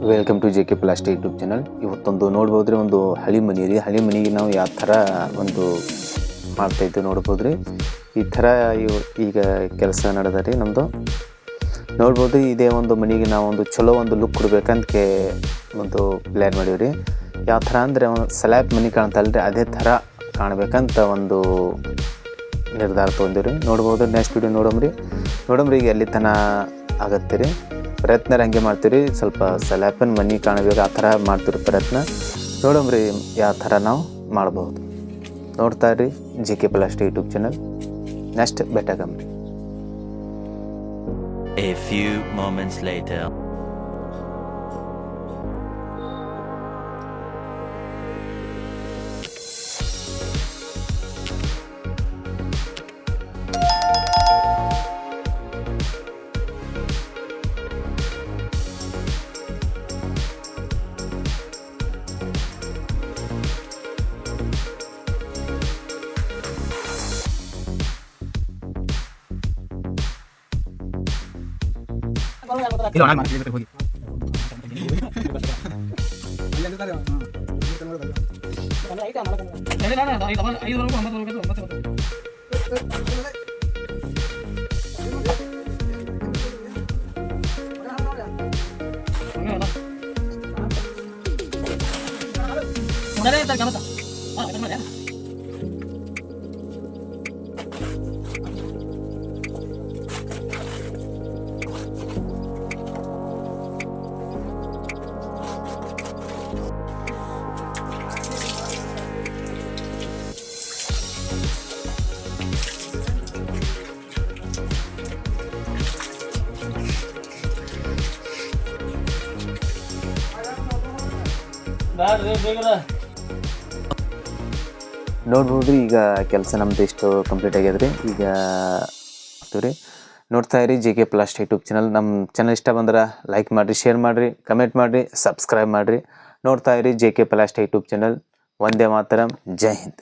Welcome to J K plastic YouTube channel. ಇವತ್ತೊಂದು ನೋಡ್ಬೋದ್ರಿ, ಒಂದು ಹಳಿ ಮನೆ ರೀ. ಹಳಿ ಮನೆಗೆ ನಾವು ಯಾವ ಥರ ಒಂದು ಮಾಡ್ತಾಯಿದ್ದು ನೋಡ್ಬೋದ್ರಿ. ಈ ಥರ ಈಗ ಕೆಲಸ ನಡೆದ ರೀ ನಮ್ಮದು. ನೋಡ್ಬೋದು, ಇದೇ ಒಂದು ಮನೆಗೆ ನಾವು ಒಂದು ಚಲೋ ಒಂದು ಲುಕ್ ಕೊಡ್ಬೇಕಂತ ಒಂದು ಪ್ಲ್ಯಾನ್ ಮಾಡೀವಿ. ಯಾವ ಥರ ಅಂದರೆ ಒಂದು ಸ್ಲ್ಯಾಬ್ ಮನೆ ಕಾಣ್ತಲ್ರಿ, ಅದೇ ಥರ ಕಾಣಬೇಕಂತ ಒಂದು ನಿರ್ಧಾರ ತೊಗೊಂಡಿವ್ರಿ. ನೋಡ್ಬೋದು, ನೆಕ್ಸ್ಟ್ ವಿಡಿಯೋ ನೋಡಮ್ರಿ. ಈಗ ಎಲ್ಲಿ ತನಕ ಆಗತ್ತೆ ರೀ. ಪ್ರಯತ್ನ ಹಂಗೆ ಮಾಡ್ತೀವಿ, ಸ್ವಲ್ಪ ಸ್ಲ್ಯಾಪಿನ ಮನೆ ಕಾಣಬೇಕು ಆ ಥರ ಮಾಡ್ತೀವಿ ಪ್ರಯತ್ನ. ನೋಡಮ್ರಿ ಯಾವ ಥರ ನಾವು ಮಾಡ್ಬೋದು. ನೋಡ್ತಾ ಇರಿ J K plastic YouTube channel. Next ಬೆಟ್ಟಾಗಮ್ರಿ. A few moments later. ಇಲ್ಲ ನಾನು ಮಾಡ್ತೀನಿ ಹೋಗಿ ನೋಡ್ಬೋದು, ಈಗ ಕೆಲಸ ನಮ್ದು ಇಷ್ಟು ಕಂಪ್ಲೀಟ್ ಆಗ್ಯದ್ರಿ. ಈಗ ರೀ ನೋಡ್ತಾ ಇರಿ J K plastic YouTube channel. ನಮ್ಮ ಚಾನಲ್ ಇಷ್ಟ ಬಂದ್ರೆ ಲೈಕ್ ಮಾಡಿರಿ, ಶೇರ್ ಮಾಡಿರಿ, ಕಮೆಂಟ್ ಮಾಡಿರಿ, ಸಬ್ಸ್ಕ್ರೈಬ್ ಮಾಡಿರಿ. ನೋಡ್ತಾ ಇರಿ J K plastic YouTube channel. Vande Mataram. ಜೈ ಹಿಂದ್.